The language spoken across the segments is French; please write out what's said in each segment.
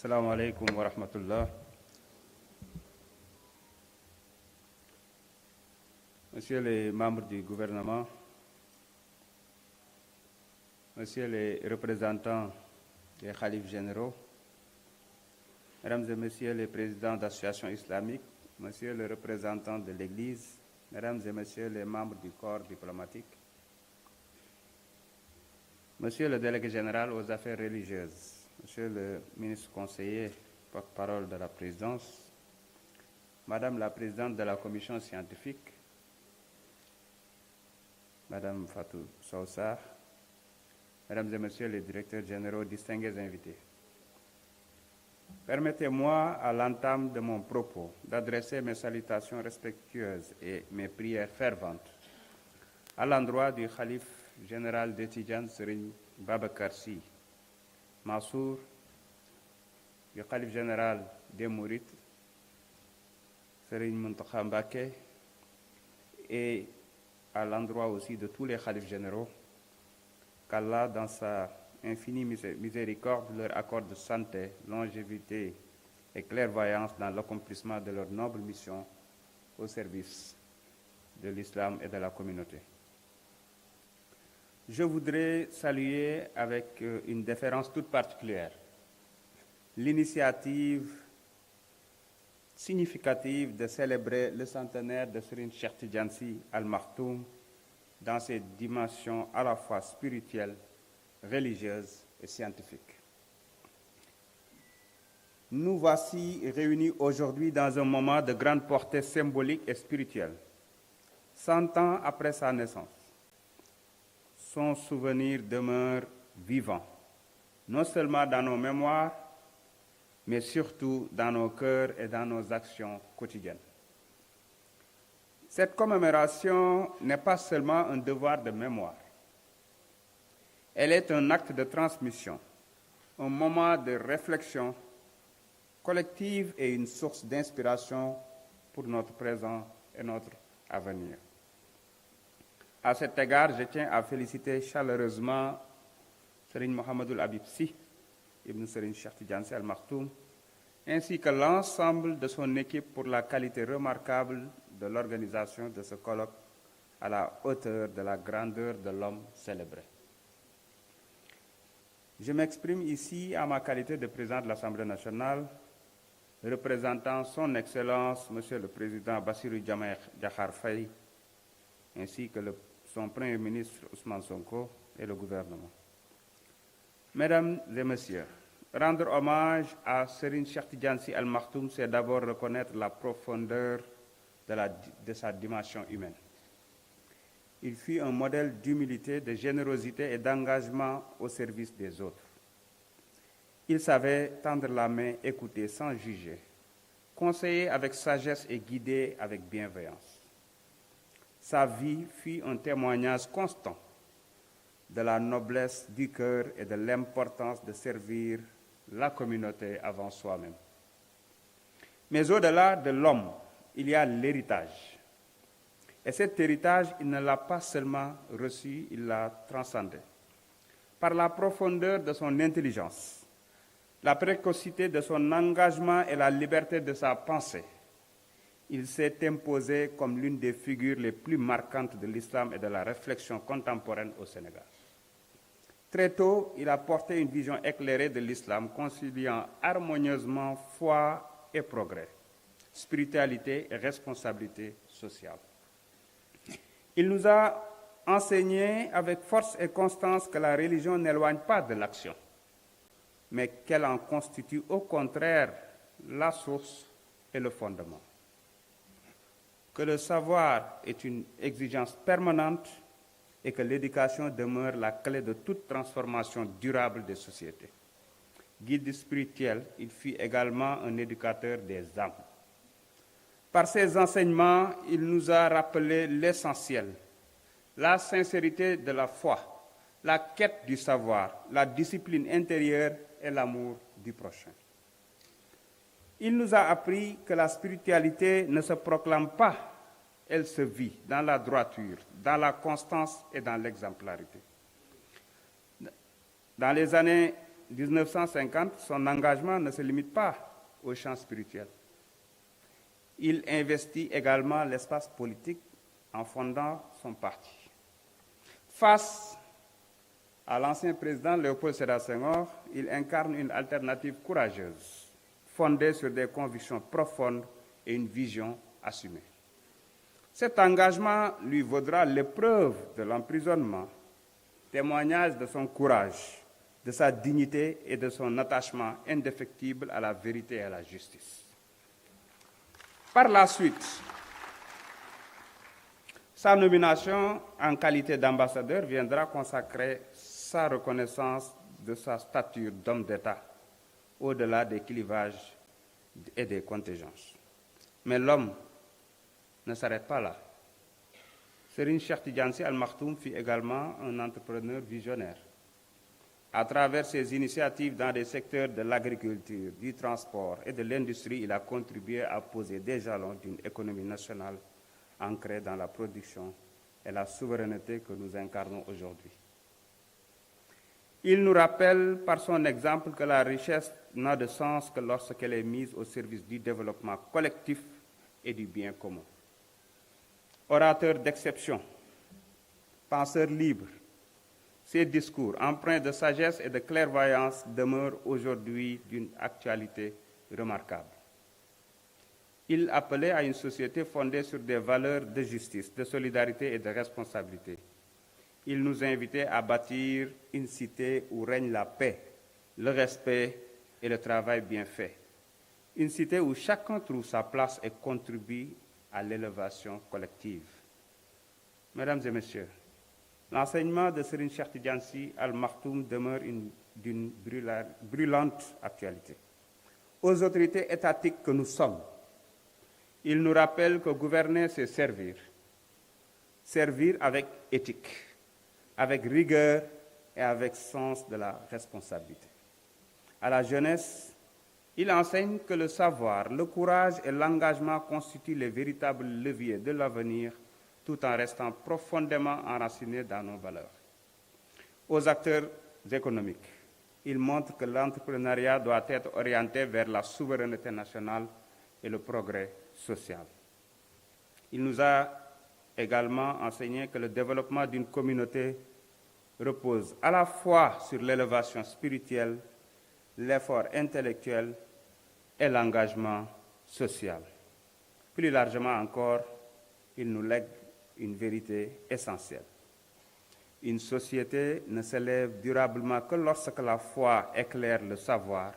Assalamu alaikum wa rahmatullah. Monsieur les membres du gouvernement, Monsieur les représentants des khalifes généraux, Mesdames et Messieurs les présidents d'associations islamiques, Monsieur le représentant de l'Église, Mesdames et Messieurs les membres du corps diplomatique, Monsieur le délégué général aux affaires religieuses, Monsieur le ministre conseiller, porte-parole de la présidence, Madame la présidente de la commission scientifique, Madame Fatou Sousa, Mesdames et Messieurs les directeurs généraux, distingués invités. Permettez-moi, à l'entame de mon propos, d'adresser mes salutations respectueuses et mes prières ferventes à l'endroit du Khalife général de Tidjane, Serigne Babacar Sy Mansour, du Khalife général des Mourides, Serigne Mountakha Mbacké, et à l'endroit aussi de tous les khalifes généraux, qu'Allah, dans sa infinie miséricorde, leur accorde santé, longévité et clairvoyance dans l'accomplissement de leur noble mission au service de l'islam et de la communauté. Je voudrais saluer avec une déférence toute particulière l'initiative significative de célébrer le centenaire de Serigne Cheikh Tidiane Sy Al Maktoum dans ses dimensions à la fois spirituelles, religieuses et scientifiques. Nous voici réunis aujourd'hui dans un moment de grande portée symbolique et spirituelle. 100 ans après sa naissance, son souvenir demeure vivant, non seulement dans nos mémoires, mais surtout dans nos cœurs et dans nos actions quotidiennes. Cette commémoration n'est pas seulement un devoir de mémoire. Elle est un acte de transmission, un moment de réflexion collective et une source d'inspiration pour notre présent et notre avenir. À cet égard, je tiens à féliciter chaleureusement Serigne Mohamedoul Habib Sy, Ibn Serigne Cheikh Tidiane Sy Al Maktoum, ainsi que l'ensemble de son équipe pour la qualité remarquable de l'organisation de ce colloque à la hauteur de la grandeur de l'homme célébré. Je m'exprime ici à ma qualité de président de l'Assemblée nationale, représentant son Excellence, Monsieur le Président Bassirou Diomaye Diakhar Faye, ainsi que son Premier ministre Ousmane Sonko et le gouvernement. Mesdames et Messieurs, rendre hommage à Serigne Cheikh Tidiane Sy Al Maktoum, c'est d'abord reconnaître la profondeur de sa dimension humaine. Il fut un modèle d'humilité, de générosité et d'engagement au service des autres. Il savait tendre la main, écouter sans juger, conseiller avec sagesse et guider avec bienveillance. Sa vie fut un témoignage constant de la noblesse du cœur et de l'importance de servir la communauté avant soi-même. Mais au-delà de l'homme, il y a l'héritage. Et cet héritage, il ne l'a pas seulement reçu, il l'a transcendé. Par la profondeur de son intelligence, la précocité de son engagement et la liberté de sa pensée, il s'est imposé comme l'une des figures les plus marquantes de l'islam et de la réflexion contemporaine au Sénégal. Très tôt, il a porté une vision éclairée de l'islam, conciliant harmonieusement foi et progrès, spiritualité et responsabilité sociale. Il nous a enseigné avec force et constance que la religion n'éloigne pas de l'action, mais qu'elle en constitue au contraire la source et le fondement. Que le savoir est une exigence permanente et que l'éducation demeure la clé de toute transformation durable des sociétés. Guide spirituel, il fut également un éducateur des âmes. Par ses enseignements, il nous a rappelé l'essentiel, la sincérité de la foi, la quête du savoir, la discipline intérieure et l'amour du prochain. Il nous a appris que la spiritualité ne se proclame pas, elle se vit dans la droiture, dans la constance et dans l'exemplarité. Dans les années 1950, son engagement ne se limite pas au champ spirituel. Il investit également l'espace politique en fondant son parti. Face à l'ancien président Léopold Sédar Senghor, il incarne une alternative courageuse, fondée sur des convictions profondes et une vision assumée. Cet engagement lui vaudra l'épreuve de l'emprisonnement, témoignage de son courage, de sa dignité et de son attachement indéfectible à la vérité et à la justice. Par la suite, sa nomination en qualité d'ambassadeur viendra consacrer sa reconnaissance de sa stature d'homme d'État, au-delà des clivages et des contingences. Mais l'homme ne s'arrête pas là. Serigne Cheikh Tidiane Sy Al Maktoum fut également un entrepreneur visionnaire. À travers ses initiatives dans des secteurs de l'agriculture, du transport et de l'industrie, il a contribué à poser des jalons d'une économie nationale ancrée dans la production et la souveraineté que nous incarnons aujourd'hui. Il nous rappelle par son exemple que la richesse n'a de sens que lorsqu'elle est mise au service du développement collectif et du bien commun. Orateur d'exception, penseur libre, ses discours empreints de sagesse et de clairvoyance demeurent aujourd'hui d'une actualité remarquable. Il appelait à une société fondée sur des valeurs de justice, de solidarité et de responsabilité. Il nous invitait à bâtir une cité où règne la paix, le respect et le travail bien fait. Une cité où chacun trouve sa place et contribue à l'élévation collective. Mesdames et messieurs, l'enseignement de Serigne Cheikh Tidiane Sy Al Maktoum demeure d'une brûlante actualité. Aux autorités étatiques que nous sommes, il nous rappelle que gouverner, c'est servir. Servir avec éthique, avec rigueur et avec sens de la responsabilité. À la jeunesse, il enseigne que le savoir, le courage et l'engagement constituent les véritables leviers de l'avenir, tout en restant profondément enracinés dans nos valeurs. Aux acteurs économiques, il montre que l'entrepreneuriat doit être orienté vers la souveraineté nationale et le progrès social. Il nous a également enseigné que le développement d'une communauté repose à la fois sur l'élévation spirituelle, l'effort intellectuel et l'engagement social. Plus largement encore, il nous lègue une vérité essentielle. Une société ne s'élève durablement que lorsque la foi éclaire le savoir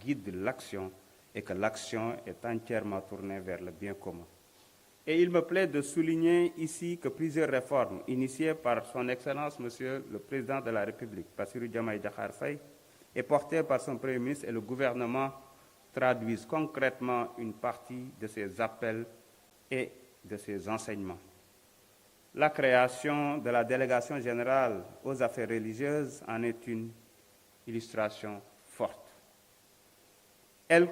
guide l'action et que l'action est entièrement tournée vers le bien commun. Et il me plaît de souligner ici que plusieurs réformes initiées par son Excellence, Monsieur le Président de la République, Bassirou Diomaye Diakhar Faye, et portées par son Premier ministre et le gouvernement, traduisent concrètement une partie de ses appels et de ses enseignements. La création de la délégation générale aux affaires religieuses en est une illustration forte. Elle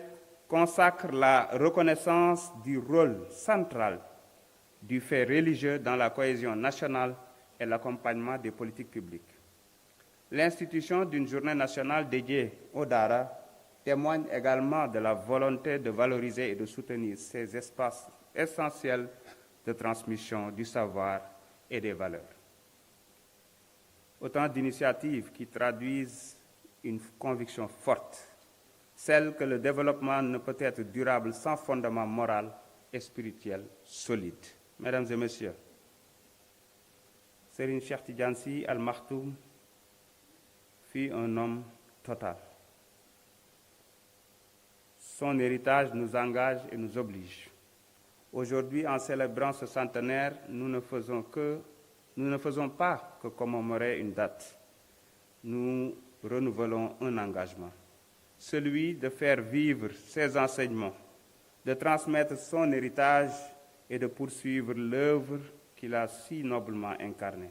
consacre la reconnaissance du rôle central du fait religieux dans la cohésion nationale et l'accompagnement des politiques publiques. L'institution d'une journée nationale dédiée au Dara témoigne également de la volonté de valoriser et de soutenir ces espaces essentiels de transmission du savoir et des valeurs. Autant d'initiatives qui traduisent une conviction forte, celle que le développement ne peut être durable sans fondement moral et spirituel solide. Mesdames et messieurs, Serigne Cheikh Tidiane Sy Al Maktoum fut un homme total. Son héritage nous engage et nous oblige. Aujourd'hui, en célébrant ce centenaire, nous ne faisons pas que commémorer une date. Nous renouvelons un engagement, celui de faire vivre ses enseignements, de transmettre son héritage et de poursuivre l'œuvre qu'il a si noblement incarnée.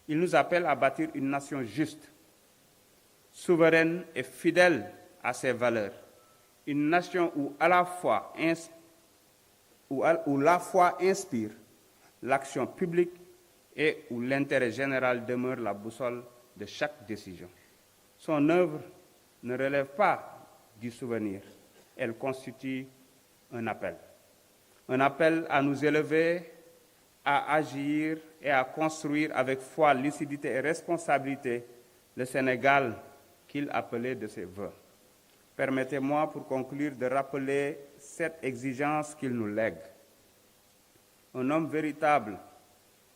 Il nous appelle à bâtir une nation juste, souveraine et fidèle à ses valeurs, une nation où la foi inspire l'action publique et où l'intérêt général demeure la boussole de chaque décision. Son œuvre ne relève pas du souvenir, elle constitue un appel. Un appel à nous élever, à agir et à construire avec foi, lucidité et responsabilité le Sénégal qu'il appelait de ses vœux. Permettez-moi, pour conclure, de rappeler cette exigence qu'il nous lègue. Un homme véritable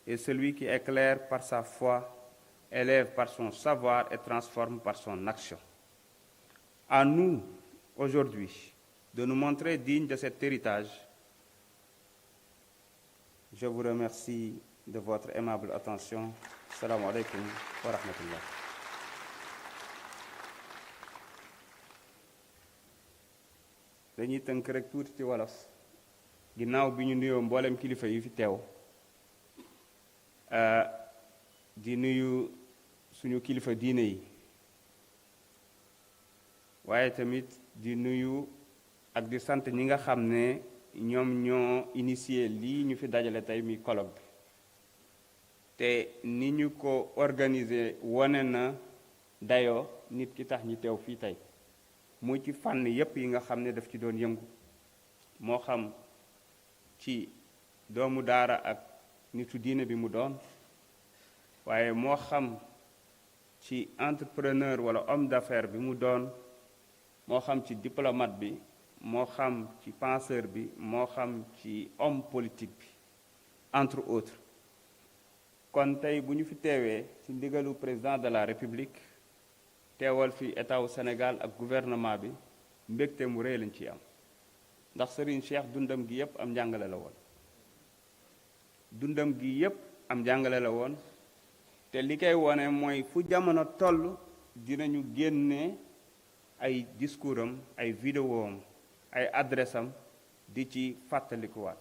est celui qui éclaire par sa foi, élève par son savoir et transforme par son action. À nous, aujourd'hui, de nous montrer dignes de cet héritage. Je vous remercie de votre aimable attention. Assalamu alaikum wa rahmatullah. dañuy tënk rek tuuti ci wolof ginnaaw bi ñu nuyoo mboolem kilifa yi fi teew di nuyu suñu kilifa diine yi waaye tamit di nuyu ak di sant ñi nga xam ne ñoom ñoo initié lii ñu fi dajale tey mi colloque bi te ni ñu ko organiser wane na dayoo nit ki tax ñi teew fii tey muy ci fànn yépp yi nga xam ne daf ci doon yëngu moo xam ci doomu daara ak nitu diine bi mu doon waaye moo xam ci entrepreneur wala homme d'affaires bi mu doon moo xam ci diplomate bi moo xam ci penseur bi moo xam ci homme politique bi entre autres. kon tey bu ñu fi teewee ci ndigalu président de la république teewal fi état wu Sénégal ak gouvernement bi mbégte mu rëy lañ ci am ndax Serigne Cheikh dundam gi yépp am njàngale la woon dundam gi yépp am njàngale la woon te li koy wone mooy fu jamono toll dinañu génne ay discours am ay vidéo am ay adresse am di ci fàttalikuwaat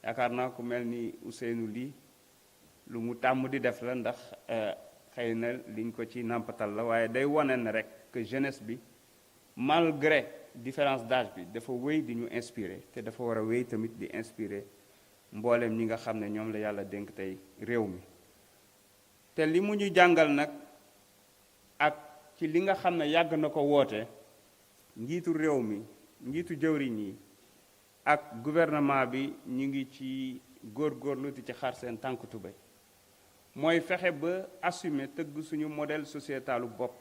yaakaar naa ku mel ni Ousseynou Ly lu mu tàmm di def la ndax xëy na liñ ko ci nàmpatal la waaye day wane ne rek que jeunesse bi malgré différence d'âge bi dafa wéy di ñu inspiré te dafa war a wéy tamit di inspiré mboolem ñi nga xam ne ñoom la yàlla dénk tey réew mi te li mu ñu jàngal nag ak ci li nga xam ne yàgg na ko woote njiitu réew mi njiitu jëwriñ yi ak gouvernement bi ñu ngi ci góorgóorlu di ci xar seen tànk tubéy mooy fexe ba assumer tëgg suñu modèle sociétalu bopp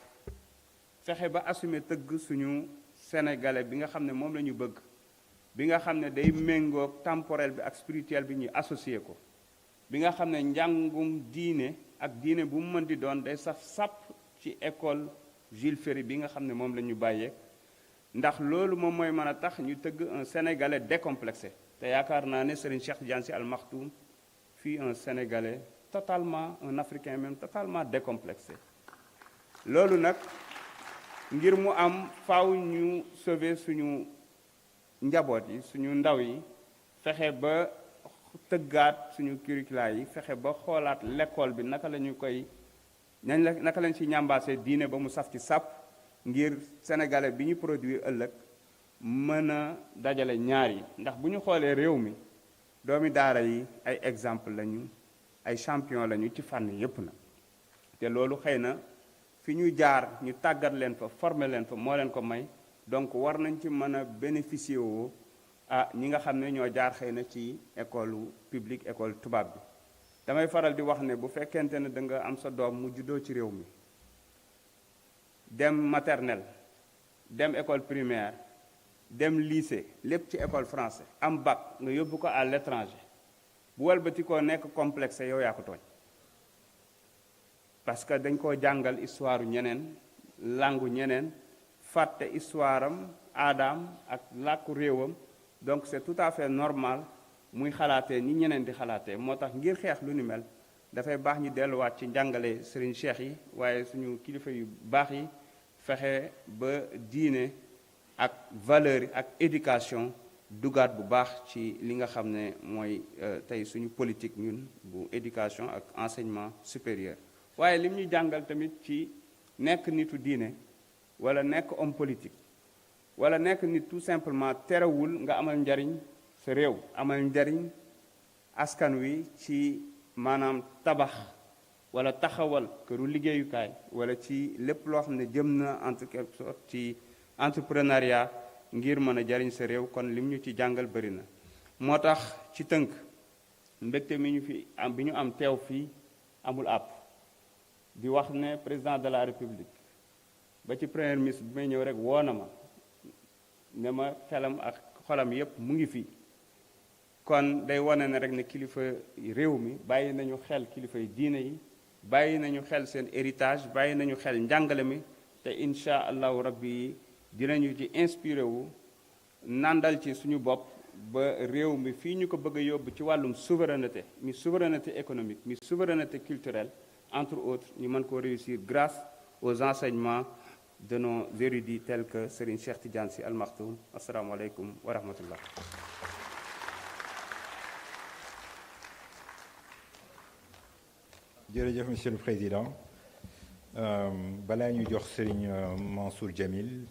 fexe ba assumer tëgg suñu sénégalais bi nga xam ne moom la ñu bëgg bi nga xam ne day méngoog temporel bi ak spirituel bi ñuy associé ko bi nga xam ne njàngum diine ak diine bu mu mën di doon day saf sàpp ci école Jules Ferry bi nga xam ne moom la ñu bàyyee ndax loolu moom mooy mën a tax ñu tëgg un sénégalais décomplexé te yaakaar naa ne Serigne Cheikh Tidiane Sy Al Maktoum fii un sénégalais totalement un africain même totalement décomplexé loolu nag ngir mu am faaw ñu sauver suñu njaboot yi suñu ndaw yi fexe ba tëggaat suñu curricula yi fexe ba xoolaat l'école bi naka la ñu koy naka lañ ci ñambaasee diine ba mu saf ci sàpp ngir sénégalais bi ñu produire ëllëg mën a dajale ñaar yi ndax bu ñu xoolee réew mi doomi daara yi ay exemple lañu ay champion lañu ci fànn yépp na te loolu xëy na fi ñu jaar ñu tàggat leen fa former leen fa moo leen ko may donc war nañ ci mën a bénéficier woo ñi nga xam ne ñoo jaar xëy na ci école publique école tubaab bi damay faral di wax ne bu fekkente ne da nga am sa doom mu juddoo ci réew mi dem maternelle dem école primaire dem lycée lépp ci école français am bac nga yóbbu ko à l'étranger bu walbati koo nekk complexe yow yaa ko tooñ parce que dañ koo jàngal histoire ñeneen langu ñeneen fàtte histoire am aadaam ak làkku réewam donc c'est tout à fait normal muy xalaatee ni ñeneen di xalaatee moo tax ngir xeex lu ni mel dafay baax ñu delluwaat ci njàngale Serigne Cheikh yi waaye suñu kilifa yu baax yi fexe ba diine ak valeur yi ak éducation dugaat bu baax ci li nga xam ne mooy tey suñu politique ñun bu éducation ak enseignement supérieur waaye lim ñu jàngal tamit ci nekk nitu diine wala nekk homme politique wala nekk nit tout simplement terewul nga amal njariñ sa réew amal njariñ askan wi ci maanaam tabax wala taxawal këru liggéeyukaay wala ci lépp loo xam ne jëm na en quelque sorte ci entrepreneuriat ngir mën a jariñ sa réew kon lim ñu ci jàngal bëri na. moo tax ci tënk mbégte mi ñu fi am bi ñu am teew fii amul àpp di wax ne président de la république ba ci premier ministre bi may ñëw rek woo na ma ne ma xelam ak xolam yépp mu ngi fii kon day wane ne rek ne kilifa réew mi bàyyi nañu xel kilifa yi diine yi bàyyi nañu xel seen héritage bàyyi nañu xel njàngale mi te incha allahu rabbi dinañu ci inspiré wu nandal ci suñu bopp ba réew mi fii ñu ko bëgg a yóbbu ci wàllum souveraineté mi souveraineté économique mi souveraineté culturelle entre autres ñu mën koo réussir grâce aux enseignements de nos érudits tels que Serigne Cheikh Tidiane Sy Al Maktoum. Assalamu alaikum wa rahmatullah. Jërëjëf Monsieur le Président. Balaa ñu jox Serigne Mansour Djamil